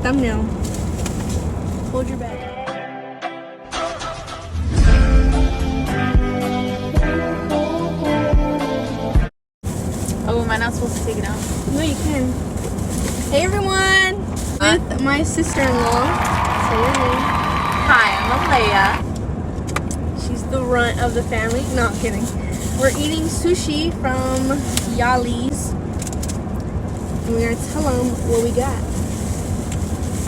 thumbnail. Hold your bag. Oh, am I not supposed to take it out? No, you can. Hey everyone! With my sister-in-law. Say your name. Hi, I'm Alayiah. She's the runt of the family. No, I'm kidding. We're eating sushi from Yali's. And we're gonna tell them what we got.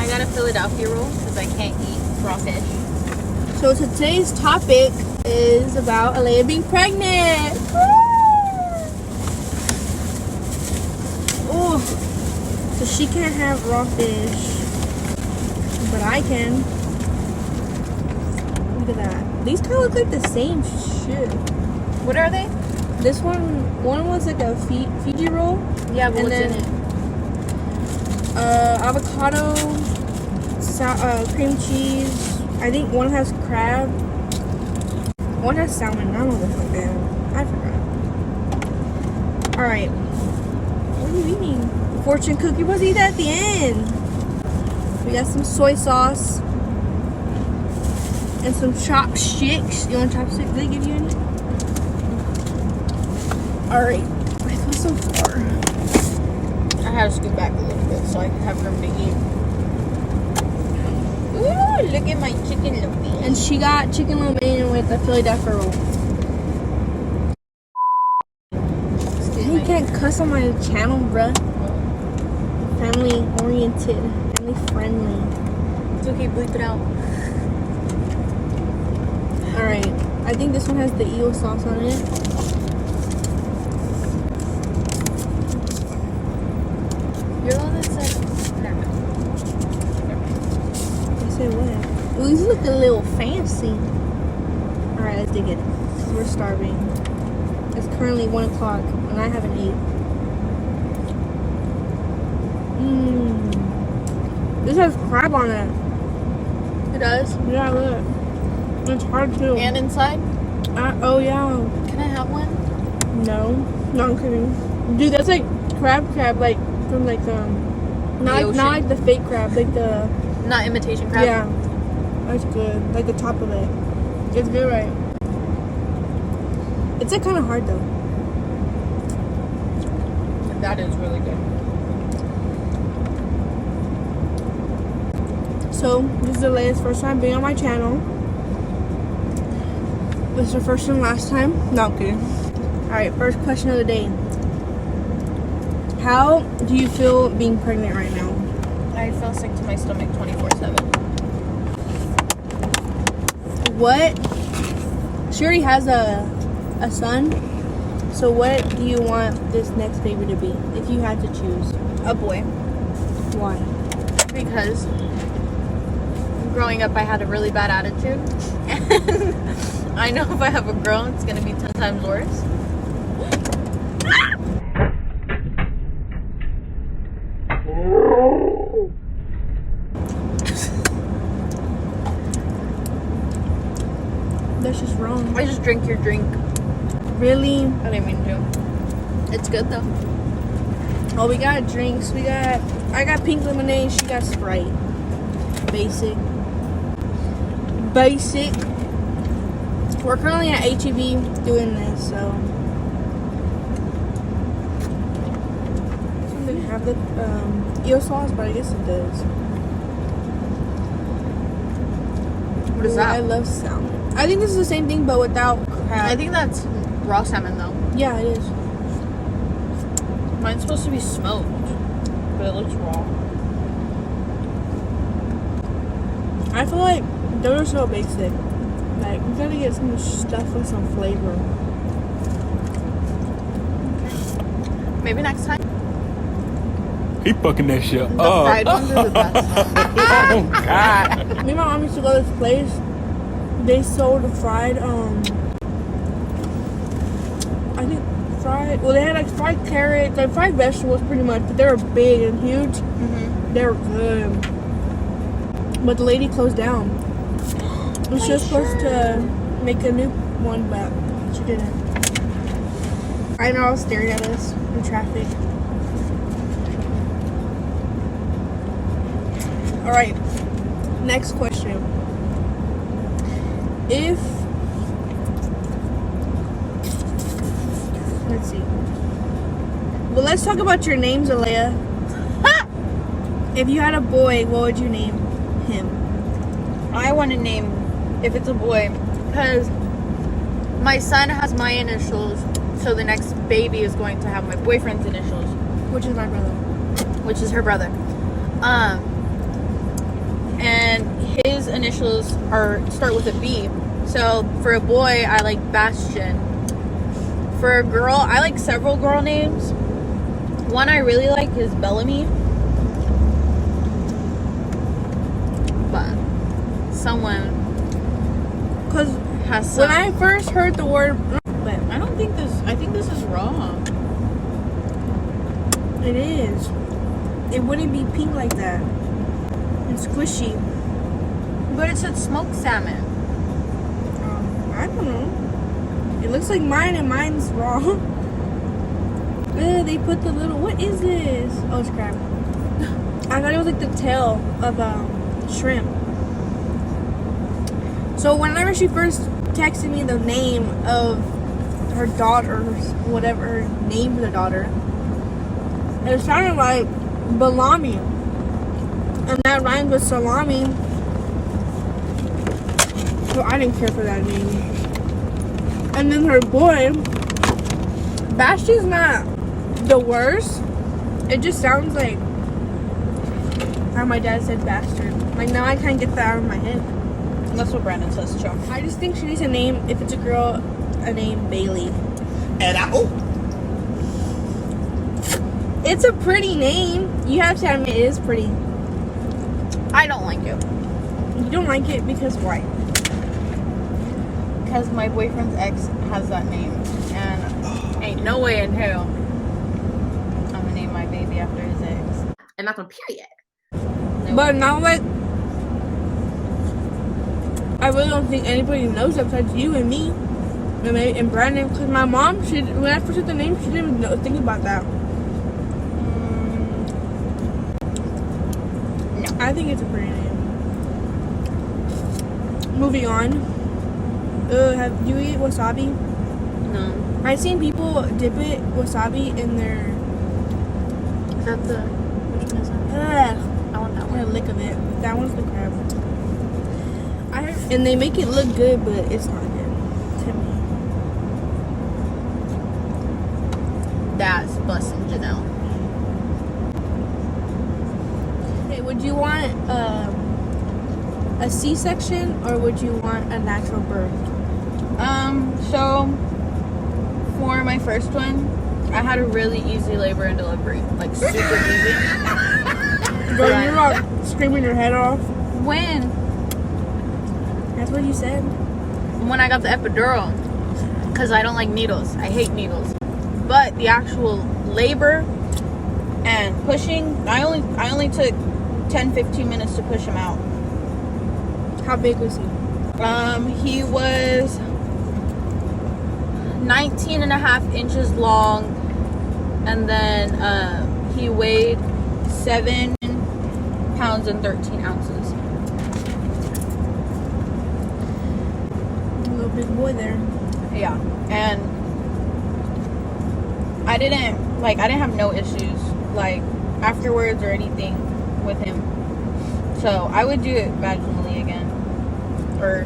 I got a Philadelphia roll because I can't eat raw fish. So today's topic is about Alayiah being pregnant. Oh, so she can't have raw fish, but I can. Look at that. These kind of look like the same shit. What are they? This one was like a Fiji roll. Yeah, but and what's then, in it? Avocado, cream cheese. I think one has crab. One has salmon. I don't know what the fuck they have. I forgot. Alright. What are you eating? Fortune cookie. What's eat that at the end? We got some soy sauce. And some chopsticks. You want chopsticks? Did they give you any? Alright. I feel so far. I had to scoot back a little bit so I could have room to eat. Ooh, look at my chicken lo mein. And she got chicken lo mein with a Philadelphia roll. You can't cuss on my channel, bruh. Family oriented, family friendly. It's okay, bleep it out. Alright, I think this one has the eel sauce on it. You're the one that said. Never mind. I said what? Ooh, these look a little fancy. Alright, let's dig it. 'Cause we're starving. It's currently 1 o'clock and I haven't eaten. This has crab on it. It does? Yeah, look. It's hard too. And inside? Oh yeah. Can I have one? No, not I'm kidding. Dude, that's like crab, like from like not like the fake crab, like the Not imitation crab? Yeah, that's good. Like the top of it, it's good, right? It's like kind of hard though. That is really good. So this is Alayiah's first time being on my channel. This is her first and last time. No, I'm kidding. All right, first question of the day. How do you feel being pregnant right now? I feel sick to my stomach 24/7. What? She already has a son. So what do you want this next baby to be if you had to choose? A boy. Why? Because growing up I had a really bad attitude. And I know if I have a girl, it's going to be 10 times worse. That's just wrong. I just drink your drink. Really? I didn't mean to. It's good though. Oh, we got drinks. I got pink lemonade. She got Sprite. Basic. We're currently at HEB doing this, so. It doesn't have the eel sauce, but I guess it does. What is that? I love salmon. I think this is the same thing, but without crab. I think that's raw salmon though. Yeah, it is. Mine's supposed to be smoked, but it looks raw. I feel like those are so basic. Like, we gotta get some stuff with some flavor. Maybe next time. He fucking that shit The up. fried ones are the best. Oh God. Me and my mom used to go to this place. They sold fried, I think fried, well, they had like fried carrots, like fried vegetables pretty much, but they were big and huge. Mm-hmm. They were good. But the lady closed down. And she was supposed to make a new one, but she didn't. I know, I was staring at us in traffic. All right. Next question. Let's see. Well, let's talk about your names, Alayiah. If you had a boy, what would you name him? I want to name, if it's a boy, because my son has my initials, so the next baby is going to have my boyfriend's initials, Which is my brother. which is her brother. And his initials start with a B. So for a boy, I like Bastion. For a girl, I like several girl names. One I really like is Bellamy. But someone Because has some. when I first heard the word, but I think this is wrong. it is. It wouldn't be pink like that. It's squishy. But it said smoked salmon. I don't know. It looks like mine, and mine's wrong. They put the little. What is this? Oh, it's crab. I thought it was like the tail of shrimp. So whenever she first texted me the name of her daughter, whatever her name for the daughter, it sounded like Balami, and that rhymes with salami. So I didn't care for that name. And then her boy, Bastion's not the worst. It just sounds like how my dad said bastard. Like, now I can't get that out of my head. That's what Brandon says, too. I just think she needs a name, if it's a girl, a name Bailey. It's a pretty name. You have to admit it is pretty. I don't like it. You don't like it because why? Because my boyfriend's ex has that name. And ain't no way in hell I'm gonna name my baby after his ex. And that's on period. But now, like, I really don't think anybody knows that besides you and me and Brandon. Because my mom, when I first said the name, she didn't even think about that. No. I think it's a pretty name. Moving on. Do you eat wasabi? No. I've seen people dip it, wasabi, in their... Is that the... Which one is that? Ugh. I want that A one. lick of it. That one's the crab. And they make it look good, but it's not good to me. That's bussin' Janelle. Okay, would you want a C-section or would you want a natural birth? So for my first one, I had a really easy labor and delivery. Like, super easy. Bro, you're all screaming your head off. When That's what you said. when I got the epidural, because I don't like needles. I hate needles. But the actual labor and pushing, I only took 10-15 minutes to push him out. How big was he? He was 19 and a half inches long, and then he weighed 7 pounds and 13 ounces. A little big boy there. Yeah, and I didn't have no issues like afterwards or anything with him. So I would do it vaginally again, or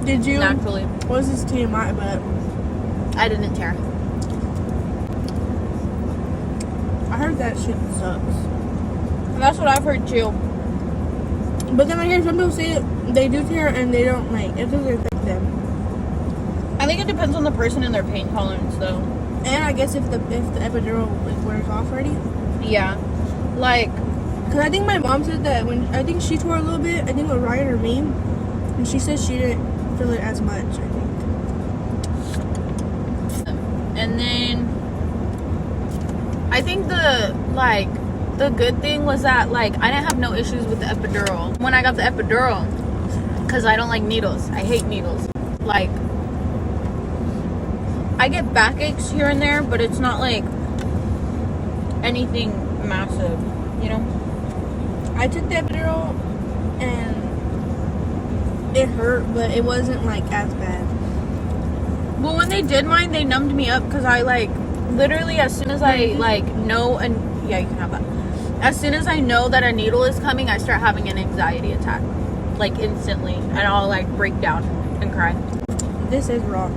Did you? naturally. What was this TMI, but I didn't tear. I heard that shit sucks. That's what I've heard too. But then I hear some people say they do tear and they don't, like, it doesn't affect them. I think it depends on the person and their pain tolerance, though. And I guess if the epidural like wears off already. Yeah, like Cause I think my mom said that I think she tore a little bit. I think with Ryan or me, and she said she didn't feel it as much. I think. and then I think the good thing was that like I didn't have no issues with the epidural when I got the epidural, because I don't like needles. I hate needles. Like, I get backaches here and there, but it's not like anything massive, you know. I took the epidural and it hurt, but it wasn't like as bad. Well, when they did mine, they numbed me up because I like literally as soon as I like know and yeah, you can have that. As soon as I know that a needle is coming, I start having an anxiety attack, like instantly, and I'll like break down and cry. This is wrong.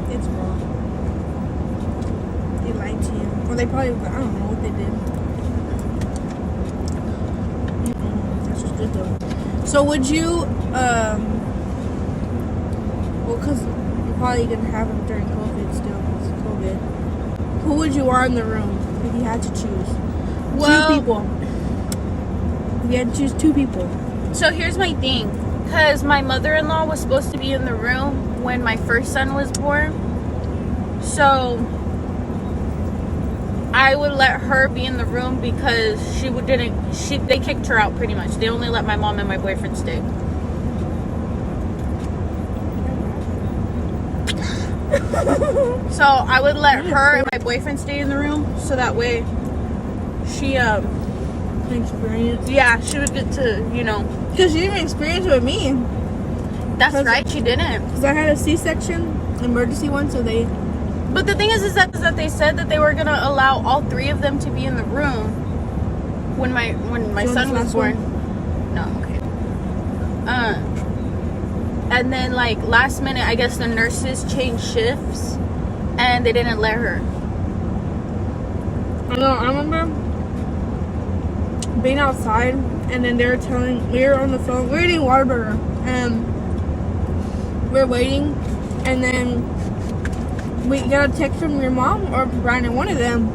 It's wrong. They lied to you, or they probably I don't know what they did. That's just good though. So would you well, because you're probably gonna have them during COVID still. It's COVID. Who would you want in the room if you had to choose? Well, 2 people. If you had to choose 2 people. So here's my thing, because my mother-in-law was supposed to be in the room when my first son was born. So I would let her be in the room because they kicked her out pretty much. They only let my mom and my boyfriend stay. So I would let her and my boyfriend stay in the room so that way she Experience. yeah, she would get to, you know. Because she didn't experience it with me. That's right, she didn't. Because I had a C-section, emergency one, so they... But the thing is that they said that they were gonna allow all 3 of them to be in the room when my son was born. No, okay. And then like last minute, I guess the nurses changed shifts, and they didn't let her. I know. I remember being outside, and then they were we were on the phone. We were eating Whataburger, and we were waiting, and then we got a text from your mom or Brian, one of them,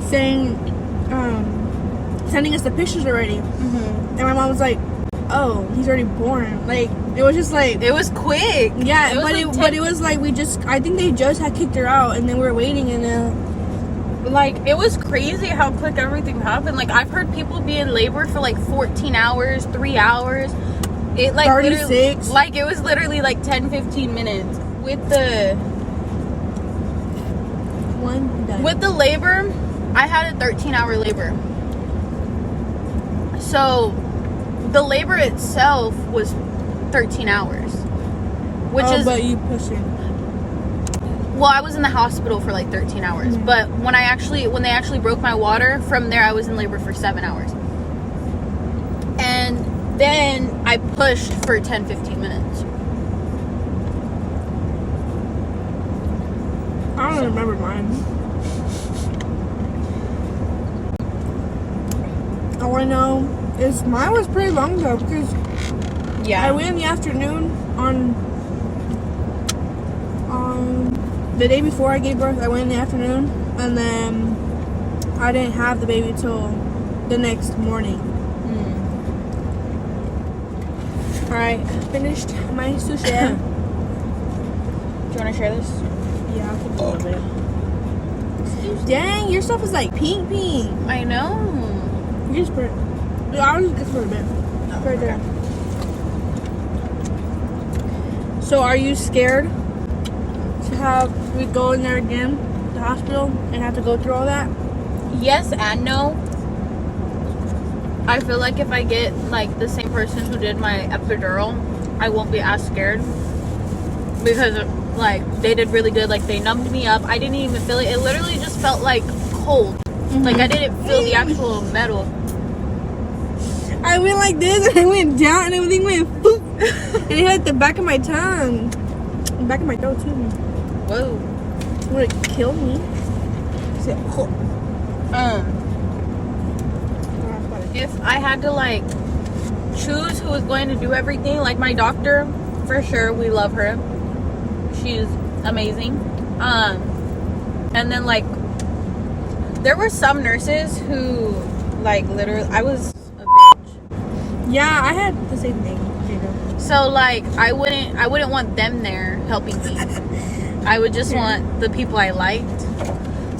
saying, sending us the pictures already. Mm-hmm. And my mom was like, "Oh, he's already born." Like it was just like it was quick. Yeah, it was but it was like I think they just had kicked her out, and then we were waiting, and like it was crazy how quick everything happened. Like I've heard people be in labor for like 14 hours, 3 hours. It like 36. Like it was literally like 10-15 minutes with the one done. with the labor. I had a 13-hour labor. So the labor itself was 13 hours, which is. But you pushing. Well, I was in the hospital for like 13 hours, Mm-hmm. but when they actually broke my water, from there I was in labor for 7 hours. And then I pushed for 10-15 minutes. I don't remember mine. All I know is mine was pretty long though, because Yeah. I went in the afternoon on the day before I gave birth. I went in the afternoon, and then I didn't have the baby till the next morning. All right, finished my sushi. Do you want to share this? Yeah, I'll take a little bit. Dang, your stuff is like pink. I know. You just put it. I'll just get a little bit. Right there. So, are you scared to have we go in there again, the hospital, and have to go through all that? Yes and no. I feel like if I get like the same person who did my epidural, I won't be as scared because like they did really good. Like they numbed me up. I didn't even feel it. It literally just felt like cold. Mm-hmm. Like I didn't feel the actual metal. I went like this, and I went down, and everything went boop, and it hit the back of my tongue, the back of my throat too. Whoa! Would it kill me? If I had to like choose who was going to do everything, like my doctor, for sure, we love her. She's amazing. And then like there were some nurses who like literally I was a bitch. Yeah, I had the same thing. So like I wouldn't want them there helping me. I would just want the people I liked.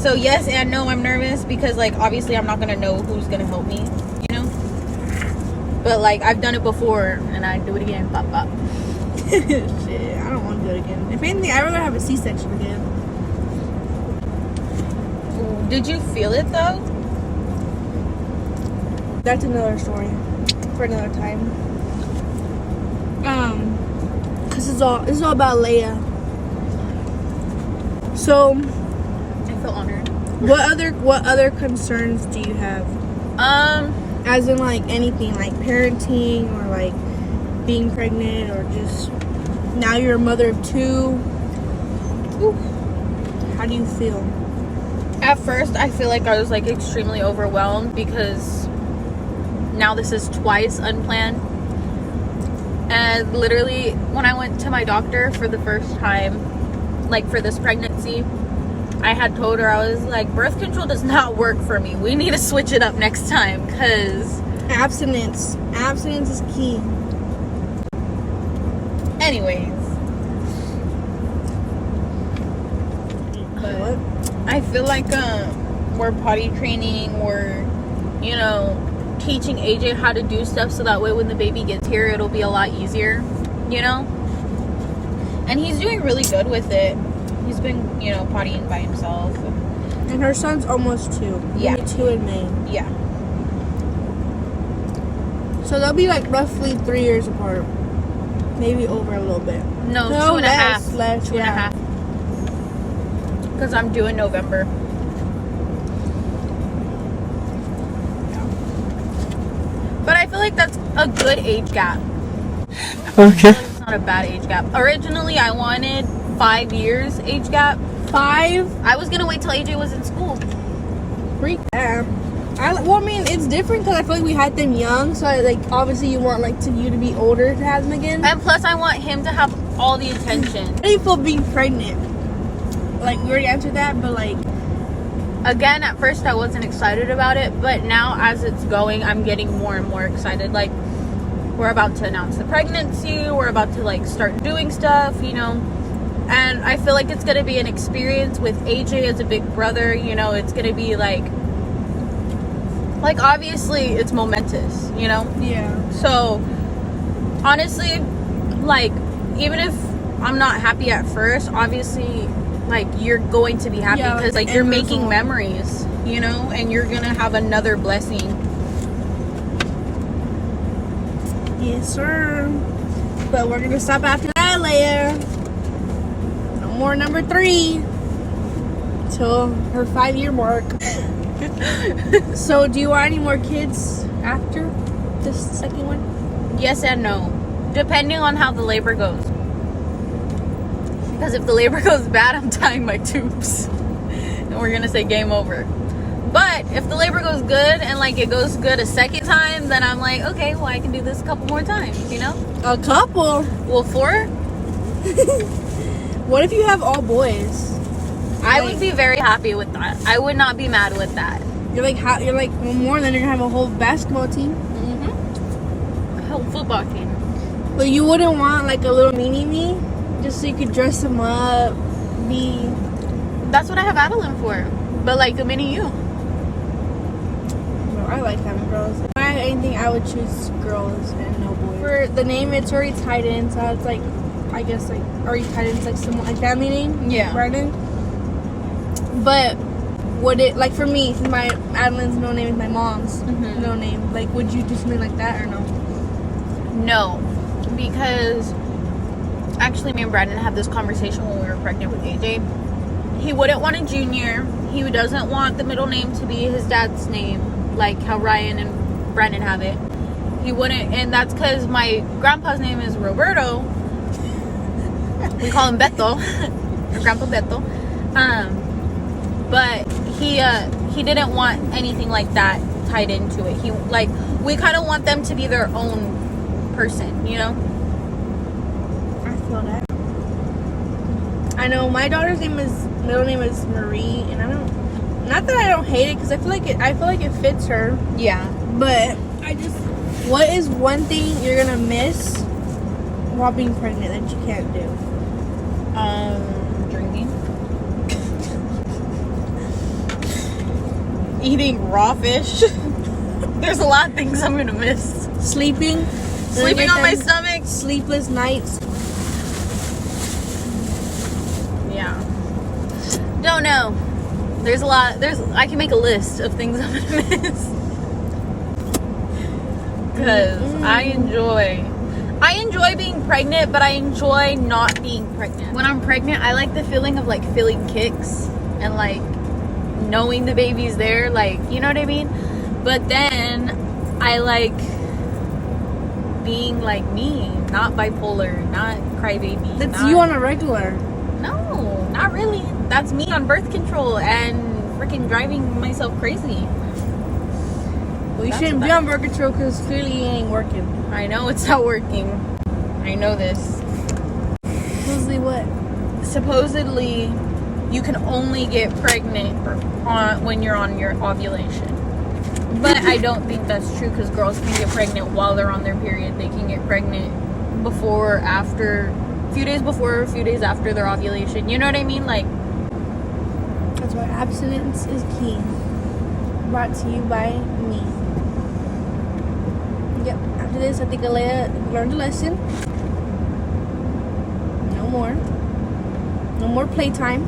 So yes and no, I'm nervous because like obviously I'm not gonna know who's gonna help me, you know. But like I've done it before and I do it again. Pop. Shit, I don't want to do it again. If anything, I'd rather have a C-section again. Did you feel it though? that's another story for another time. This is all about Alayiah. So, I feel honored. what other concerns do you have? As As in, like, anything, like parenting or like being pregnant or just now you're a mother of 2. Ooh. How do you feel? at first, I feel like I was like extremely overwhelmed because now this is twice unplanned. And literally, when I went to my doctor for the first time, like for this pregnancy, I had told her, I was like, birth control does not work for me. We need to switch it up next time because Abstinence is key. anyways. What? I feel like we're potty training, we're, you know, teaching AJ how to do stuff so that way when the baby gets here, it'll be a lot easier, you know? And he's doing really good with it. He's been, you know, pottying by himself. And her son's almost 2. Yeah. He'll be 2 in May. Yeah. So they'll be like roughly 3 years apart. Maybe over a little bit. No, No, 2.5. less, Two and a yeah. half. Because I'm due in November. But I feel like that's a good age gap. Okay. It's not a bad age gap. Originally, I wanted 5 years age gap. 5? I was going to wait till AJ was in school. Freak that. I mean, it's different because I feel like we had them young, so like obviously you want like you to be older to have them again. And plus, I want him to have all the attention. How do you feel being pregnant? Like we already answered that, but like Again, at first, I wasn't excited about it. But now, as it's going, I'm getting more and more excited. Like, we're about to announce the pregnancy. We're about to, like, start doing stuff, you know. And I feel like it's going to be an experience with AJ as a big brother. You know, it's going to be, like, obviously, it's momentous, you know. yeah. So, honestly, like, even if I'm not happy at first, obviously, like, you're going to be happy Yeah, because, like, end you're making result. memories, you know, and you're going to have another blessing. Yes, sir. But we're gonna stop after that layer. No more number 3 till her 5-year mark. So, do you want any more kids after this second one? Yes and no, depending on how the labor goes. Because if the labor goes bad, I'm tying my tubes. And we're going to say game over. But if the labor goes good and like it goes good a second time, then I'm like, okay, well, I can do this a couple more times, you know? A couple. Well, 4, What if you have all boys? I would be very happy with that. I would not be mad with that. You're like one more, then you're gonna have a whole basketball team. A whole football team. But you wouldn't want like a little mini me, just so you could dress them up, be. That's what I have Adeline for. But like a mini you. No, I like having girls. If I had anything, I would choose girls and no boys. For the name, it's already tied in, so it's like, I guess like already tied in, it's like somewhat like family name. Yeah. Brandon. But would it, like for me, since my Adeline's middle name is my mom's middle name, like would you do something like that or no? No, because actually me and Brandon had this conversation when we were pregnant with AJ. He wouldn't want a junior. He doesn't want the middle name to be his dad's name, like how Ryan and Brandon have it. He wouldn't, and that's because my grandpa's name is Roberto. We call him Beto, or Grandpa Beto. But he didn't want anything like that tied into it. We kind of want them to be their own person, you know? I feel that. I know my daughter's middle name is Marie, and not that I don't hate it, because I feel like it fits her. Yeah. But what is one thing you're gonna miss while being pregnant that you can't do? Drinking. Eating raw fish. There's a lot of things I'm gonna miss. Sleeping Sleeping on my stomach. sleepless nights. Yeah. Don't know. There's a lot. I can make a list of things I'm gonna miss. because I enjoy being pregnant, but I enjoy not being pregnant. When I'm pregnant, I like the feeling of like feeling kicks and like knowing the baby's there, like, you know what I mean? But then I like being like me, not bipolar, not crybaby. That's you on a regular. No, not really. That's me on birth control and freaking driving myself crazy. Well, you shouldn't be on birth control because clearly it ain't working. I know it's not working. I know this. Supposedly what? Supposedly, you can only get pregnant when you're on your ovulation. But I don't think that's true because girls can get pregnant while they're on their period. They can get pregnant before, after, a few days before, a few days after their ovulation. You know what I mean? Like, that's why abstinence is key. Brought to you by me. Yep. After this, I think Alayiah learned a lesson. No more. No more playtime.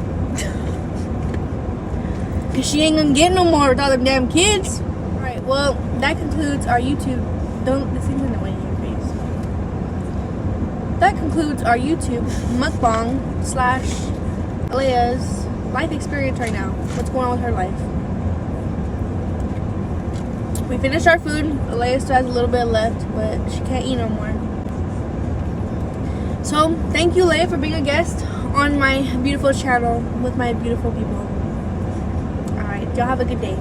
Because she ain't gonna get no more with all them damn kids. Alright, well, that concludes our YouTube. This thing's in the way of your face. That concludes our YouTube mukbang / Alayiah's life experience right now. What's going on with her life. We finished our food. Alayiah still has a little bit left, but she can't eat no more. So, thank you, Alayiah, for being a guest on my beautiful channel with my beautiful people. Alright, y'all have a good day.